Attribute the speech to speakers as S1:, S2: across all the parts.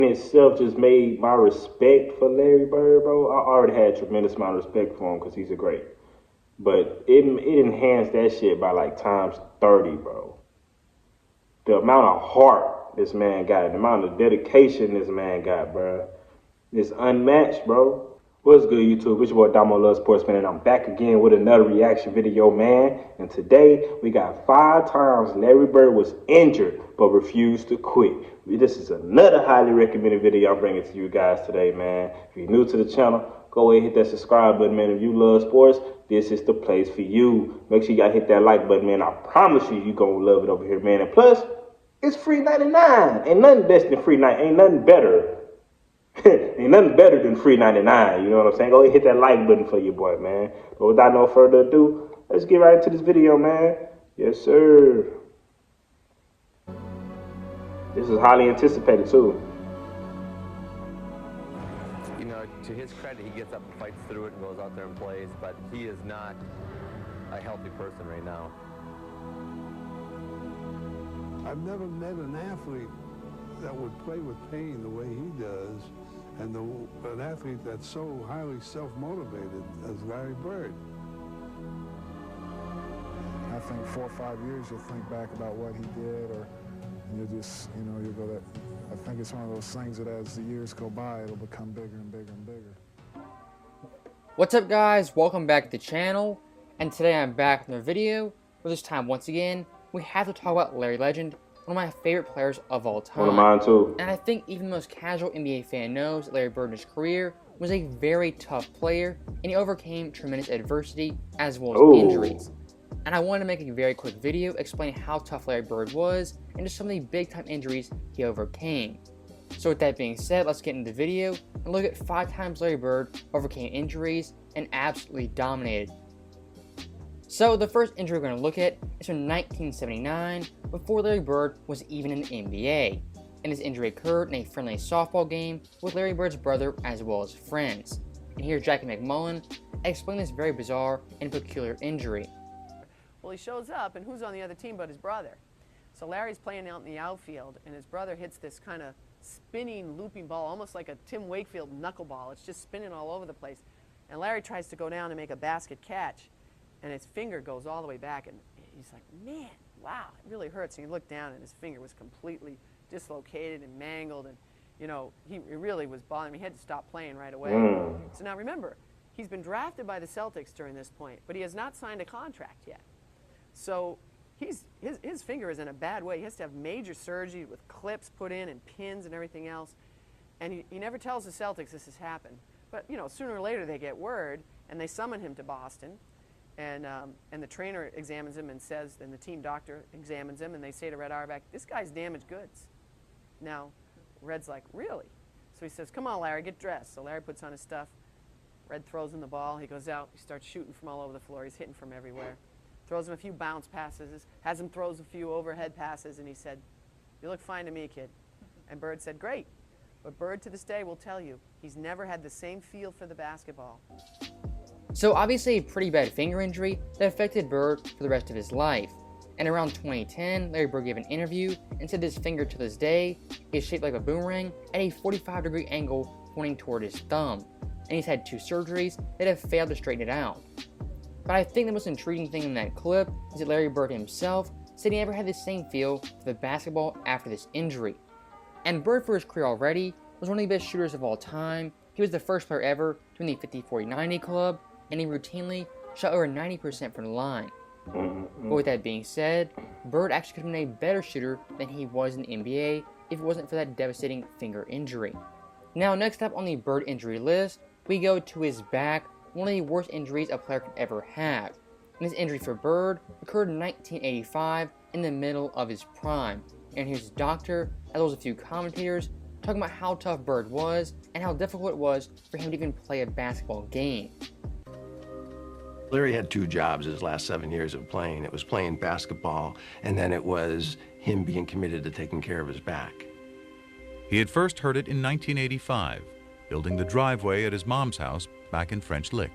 S1: itself just made my respect for Larry Bird, bro. I already had a tremendous amount of respect for him because he's a great. But it enhanced that shit by like times 30, bro. The amount of heart this man got, the amount of dedication this man got, bro. It's unmatched, bro. What's good, YouTube? It's your boy Damo Love Sports, man, and I'm back again with another reaction video, man. And today, we got 5 times Larry Bird was injured, but refused to quit. This is another highly recommended video I'm bringing to you guys today, man. If you're new to the channel, go ahead and hit that subscribe button, man. If you love sports, this is the place for you. Make sure you gotta hit that like button, man. I promise you're gonna love it over here, man. And plus, it's free 99. Ain't nothing less than free 99. Ain't nothing better. Ain't nothing better than free 99, you know what I'm saying? Go ahead, hit that like button for your boy, man. But without no further ado, let's get right into this video, man. Yes, sir. This is highly anticipated, too.
S2: You know, to his credit, he gets up and fights through it and goes out there and plays, but he is not a healthy person right now.
S3: I've never met an athlete that would play with pain the way he does, and an athlete that's so highly self-motivated as Larry Bird.
S4: I think 4 or 5 years you'll think back about what he did, or you'll just, you know, you'll go that. I think it's one of those things that as the years go by, it'll become bigger and bigger and bigger.
S5: What's up, guys? Welcome back to the channel, and today I'm back with another video, where this time, once again, we have to talk about Larry Legend, one of my favorite players of all time.
S1: One of mine too.
S5: And I think even the most casual NBA fan knows that Larry Bird in his career was a very tough player, and he overcame tremendous adversity as well as injuries. And I wanted to make a very quick video explaining how tough Larry Bird was and just some of the big time injuries he overcame. So with that being said, let's get into the video and look at 5 times Larry Bird overcame injuries and absolutely dominated. So the first injury we're going to look at is from 1979, before Larry Bird was even in the NBA. And this injury occurred in a friendly softball game with Larry Bird's brother as well as friends. And here's Jackie McMullen explain this very bizarre and peculiar injury.
S6: Well, he shows up, and who's on the other team but his brother? So Larry's playing out in the outfield, and his brother hits this kind of spinning, looping ball, almost like a Tim Wakefield knuckleball. It's just spinning all over the place. And Larry tries to go down and make a basket catch, and his finger goes all the way back, and he's like, man, wow, it really hurts. And he looked down, and his finger was completely dislocated and mangled, and, you know, he really was bothering him. He had to stop playing right away. So now remember, he's been drafted by the Celtics during this point, but he has not signed a contract yet. So his finger is in a bad way. He has to have major surgery with clips put in and pins and everything else. And he never tells the Celtics this has happened. But, you know, sooner or later they get word, and they summon him to Boston. And the trainer examines him and says, and the team doctor examines him, and they say to Red Auerbach, this guy's damaged goods. Now, Red's like, really? So he says, come on, Larry, get dressed. So Larry puts on his stuff. Red throws him the ball. He goes out. He starts shooting from all over the floor. He's hitting from everywhere. Throws him a few bounce passes, has him throws a few overhead passes, and he said, you look fine to me, kid. And Bird said, great. But Bird to this day will tell you, he's never had the same feel for the basketball.
S5: So obviously a pretty bad finger injury that affected Bird for the rest of his life. And around 2010, Larry Bird gave an interview and said this finger to this day is shaped like a boomerang at a 45-degree angle pointing toward his thumb. And he's had 2 surgeries that have failed to straighten it out. But I think the most intriguing thing in that clip is that Larry Bird himself said he never had the same feel for the basketball after this injury. And Bird, for his career already, was one of the best shooters of all time. He was the first player ever to win the 50-40-90 club, and he routinely shot over 90% from the line. But with that being said, Bird actually could have been a better shooter than he was in the NBA if it wasn't for that devastating finger injury. Now, next up on the Bird injury list, we go to his back, one of the worst injuries a player could ever have. And this injury for Bird occurred in 1985 in the middle of his prime. And here's his doctor, as well as a few commentators, talking about how tough Bird was and how difficult it was for him to even play a basketball game.
S7: Larry had 2 jobs his last 7 years of playing. It was playing basketball, and then it was him being committed to taking care of his back.
S8: He had first heard it in 1985, building the driveway at his mom's house back in French Lick.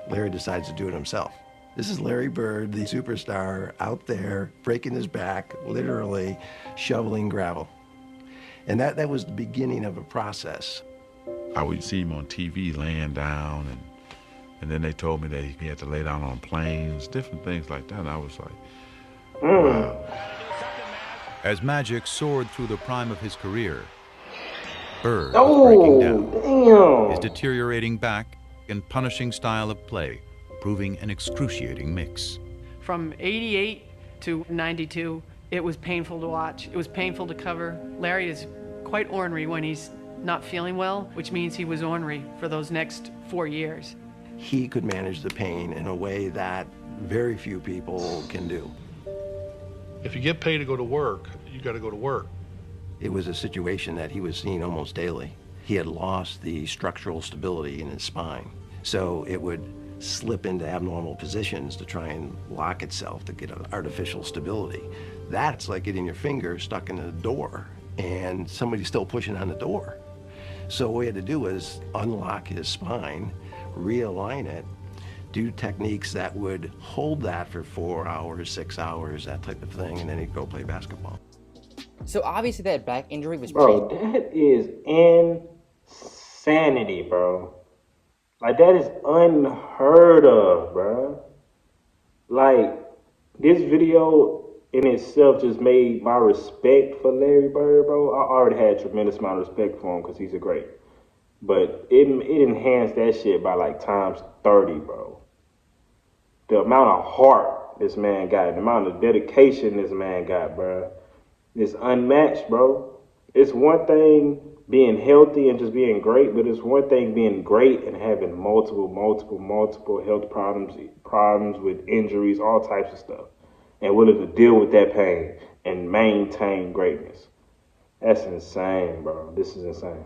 S7: Larry decides to do it himself. This is Larry Bird, the superstar, out there breaking his back, literally shoveling gravel. And that was the beginning of a process.
S9: I would see him on TV laying down, and then they told me that he had to lay down on planes, different things like that. And I was like, wow.
S8: As Magic soared through the prime of his career, Bird was breaking down.
S1: Damn.
S8: His deteriorating back and punishing style of play, proving an excruciating mix.
S6: From 88 to 92, it was painful to watch. It was painful to cover. Larry is quite ornery when he's not feeling well, which means he was ornery for those next 4 years.
S7: He could manage the pain in a way that very few people can do.
S10: If you get paid to go to work, you got to go to work.
S7: It was a situation that he was seeing almost daily. He had lost the structural stability in his spine, so it would slip into abnormal positions to try and lock itself to get an artificial stability. That's like getting your finger stuck in a door and somebody's still pushing on the door. So what we had to do was unlock his spine, realign it, do techniques that would hold that for 4 hours, 6 hours, that type of thing, and then he'd go play basketball.
S5: So obviously that back injury was
S1: Bro, that is insanity, bro. Like, that is unheard of, bro. Like, this video in itself just made my respect for Larry Bird, bro. I already had a tremendous amount of respect for him because he's a great. But it enhanced that shit by like times 30, bro. The amount of heart this man got, the amount of dedication this man got, bro, is unmatched, bro. It's one thing being healthy and just being great, but it's one thing being great and having multiple health problems with injuries, all types of stuff, and willing to deal with that pain and maintain greatness. That's insane, bro. This is insane.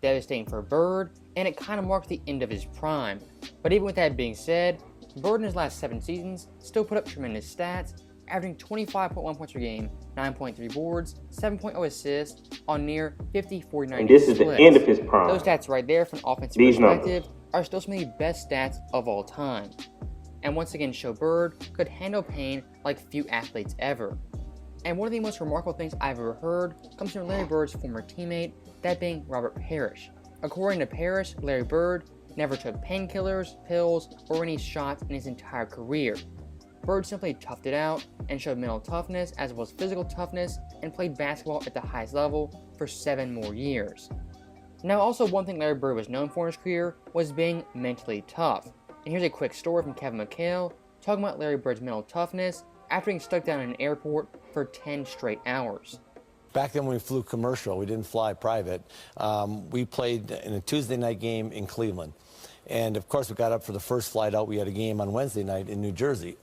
S5: devastating for Bird, and it kind of marked the end of his prime. But even with that being said, Bird in his last 7 seasons still put up tremendous stats, averaging 25.1 points per game, 9.3 boards, 7.0 assists on near 50-49
S1: And this is
S5: splits.
S1: the end of his prime.
S5: Those stats right there from an offensive
S1: These
S5: perspective
S1: numbers
S5: are still some of the best stats of all time. And once again show Bird could handle pain like few athletes ever. And one of the most remarkable things I've ever heard comes from Larry Bird's former teammate, that being Robert Parrish. According to Parrish, Larry Bird never took painkillers, pills, or any shots in his entire career. Bird simply toughed it out and showed mental toughness as well as physical toughness and played basketball at the highest level for 7 more years. Now also one thing Larry Bird was known for in his career was being mentally tough. And here's a quick story from Kevin McHale talking about Larry Bird's mental toughness after being stuck down in an airport for 10 straight hours.
S11: Back then when we flew commercial, we didn't fly private, we played in a Tuesday night game in Cleveland. And of course we got up for the first flight out. We had a game on Wednesday night in New Jersey.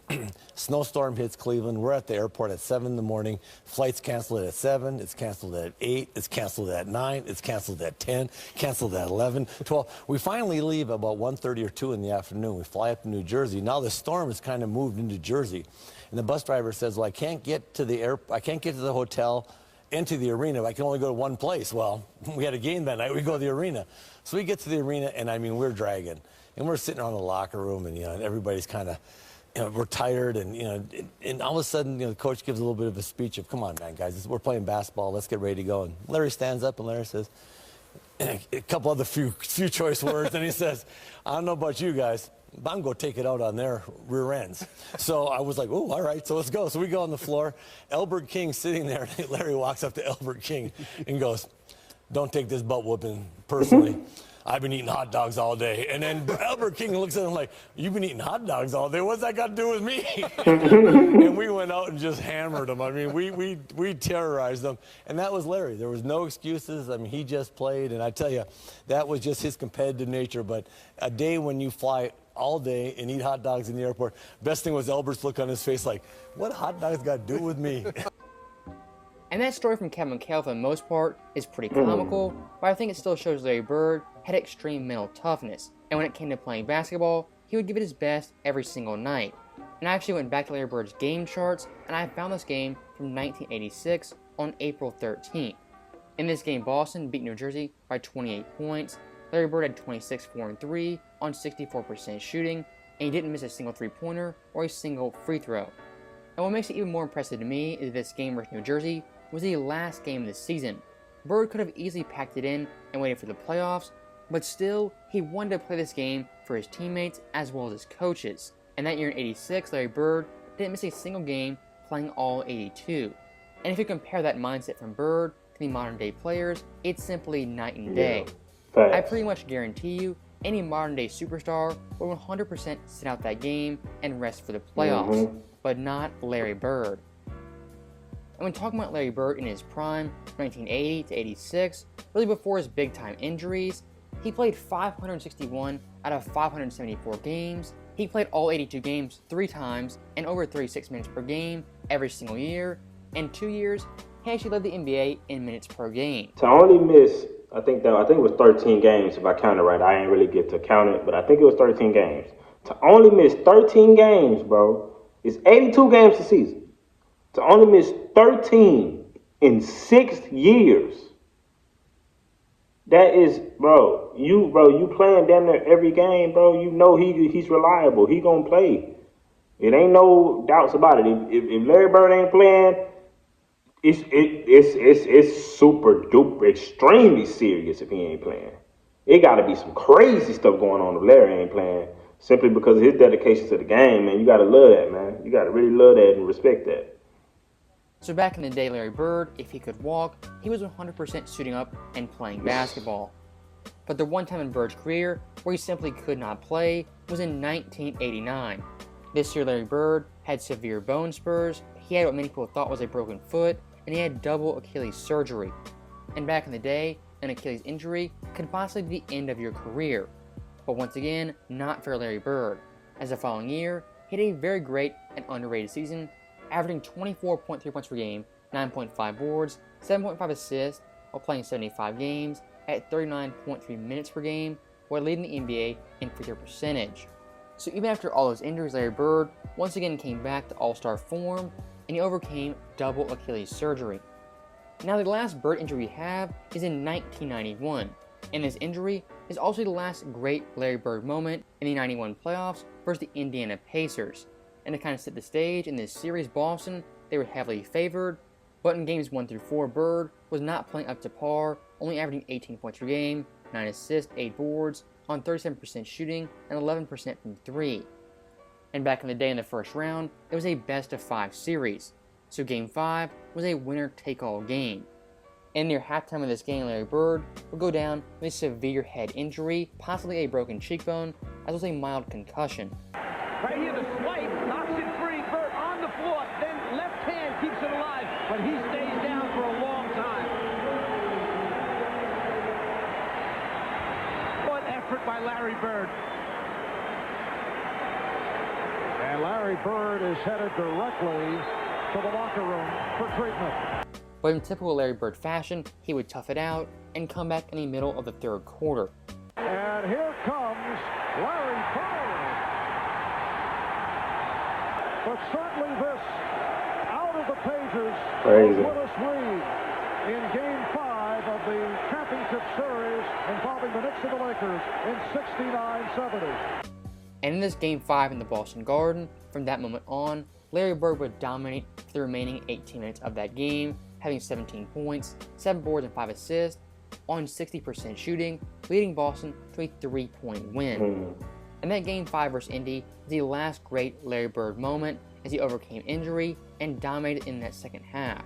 S11: Snowstorm hits Cleveland. We're at the airport at 7 in the morning. Flight's canceled at 7, it's canceled at 8, it's canceled at 9, it's canceled at 10, canceled at 11, 12. We finally leave about 1:30 or 2 in the afternoon. We fly up to New Jersey. Now the storm has kind of moved into Jersey. And the bus driver says, well, I can't get to the hotel into the arena. I can only go to one place. Well, we had a game that night. We go to the arena. So we get to the arena, and I mean, we're dragging. And we're sitting around the locker room, and, and everybody's kind of, we're tired. And, and all of a sudden, the coach gives a little bit of a speech of, come on, man, guys, we're playing basketball. Let's get ready to go. And Larry stands up, and Larry says, a couple other few choice words, and he says, I don't know about you guys, but I'm going to take it out on their rear ends. So I was like, oh, all right, so let's go. So we go on the floor. Elbert King sitting there. Larry walks up to Elbert King and goes, don't take this butt whooping personally. I've been eating hot dogs all day. And then Elbert King looks at him like, you've been eating hot dogs all day? What's that got to do with me? And we went out and just hammered him. I mean, we terrorized them. And that was Larry. There was no excuses. I mean, he just played. And I tell you, that was just his competitive nature. But a day when you fly all day and eat hot dogs in the airport, best thing was Elbert's look on his face like, what hot dogs got to do with me?
S5: And that story from Kevin McHale, for the most part, is pretty comical, but I think it still shows Larry Bird had extreme mental toughness, and when it came to playing basketball, he would give it his best every single night. And I actually went back to Larry Bird's game charts, and I found this game from 1986 on April 13th. In this game, Boston beat New Jersey by 28 points. Larry Bird had 26, 4, and 3 on 64% shooting, and he didn't miss a single three-pointer or a single free throw. And what makes it even more impressive to me is this game versus New Jersey was the last game of the season, Bird could have easily packed it in and waited for the playoffs, but still, he wanted to play this game for his teammates as well as his coaches. And that year in '86, Larry Bird didn't miss a single game, playing all 82. And if you compare that mindset from Bird to the modern day players, it's simply night and day. I pretty much guarantee you, any modern day superstar will 100% sit out that game and rest for the playoffs, but not Larry Bird. And when talking about Larry Bird in his prime, 1980 to '86, really before his big time injuries, he played 561 out of 574 games. He played all 82 games 3 times and over 36 minutes per game every single year. In 2 years, he actually led the NBA in minutes per game.
S1: To only miss, I think it was 13 games if I counted right. I ain't really get to count it, but I think it was 13 games. To only miss 13 games, bro, it's 82 games a season. To only miss 13 in 6 years. That is, you playing down there every game, bro. You know he's reliable. He gonna play. It ain't no doubts about it. If Larry Bird ain't playing, it's super duper extremely serious if he ain't playing. It gotta be some crazy stuff going on if Larry ain't playing, simply because of his dedication to the game, man. You gotta love that, man. You gotta really love that and respect that.
S5: So back in the day, Larry Bird, if he could walk, he was 100% suiting up and playing basketball. But the one time in Bird's career where he simply could not play was in 1989. This year, Larry Bird had severe bone spurs, he had what many people thought was a broken foot, and he had double Achilles surgery. And back in the day, an Achilles injury could possibly be the end of your career. But once again, not for Larry Bird, as the following year, he had a very great and underrated season, averaging 24.3 points per game, 9.5 boards, 7.5 assists, while playing 75 games at 39.3 minutes per game, while leading the NBA in free throw percentage. So even after all those injuries, Larry Bird once again came back to all-star form, and he overcame double Achilles surgery. Now the last Bird injury we have is in 1991, and this injury is also the last great Larry Bird moment in the '91 playoffs versus the Indiana Pacers. And to kind of set the stage, in this series, Boston, they were heavily favored, but in games 1 through 4, Bird was not playing up to par, only averaging 18 points per game, 9 assists, 8 boards, on 37% shooting, and 11% from 3. And back in the day in the first round, it was a best-of-5 series, so Game 5 was a winner-take-all game. And near halftime of this game, Larry Bird would go down with a severe head injury, possibly a broken cheekbone, as well as a mild concussion.
S12: Right here, the swipe knocks it free. Bird on the floor, then left hand keeps it alive, but he stays down for a long time. What effort by Larry Bird.
S13: And Larry Bird is headed directly to the locker room for treatment.
S5: But in typical Larry Bird fashion, he would tough it out and come back in the middle of the third quarter.
S13: And here comes Larry Bird. But certainly this, out of the pages,
S1: Crazy.
S13: of Willis Reed in Game 5 of the championship series involving the Knicks and the Lakers in 69-70.
S5: And in this Game 5 in the Boston Garden, from that moment on, Larry Bird would dominate for the remaining 18 minutes of that game, having 17 points, 7 boards, and 5 assists, on 60% shooting, leading Boston to a 3-point win. And that Game 5 versus Indy was the last great Larry Bird moment as he overcame injury and dominated in that second half.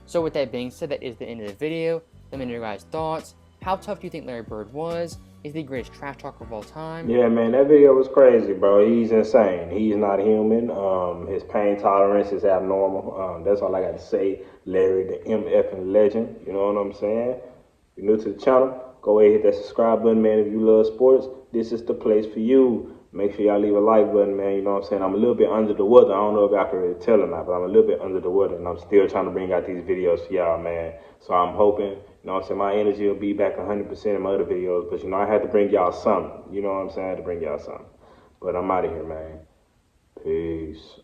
S5: So with that being said, that is the end of the video. Let me know your guys' thoughts. How tough do you think Larry Bird was? Is he the greatest trash talker of all time?
S1: Yeah, man, that video was crazy, bro. He's insane. He's not human. His pain tolerance is abnormal. That's all I got to say. Larry, the MFing legend. You know what I'm saying? If you're new to the channel, go ahead and hit that subscribe button, man. If you love sports, this is the place for you. Make sure y'all leave a like button, man. You know what I'm saying? I'm a little bit under the weather. I don't know if y'all can really tell or not, but I'm a little bit under the weather, and I'm still trying to bring out these videos for y'all, man. So I'm hoping, you know what I'm saying, my energy will be back 100% in my other videos, but, you know, I had to bring y'all something. You know what I'm saying? I had to bring y'all something. But I'm out of here, man. Peace.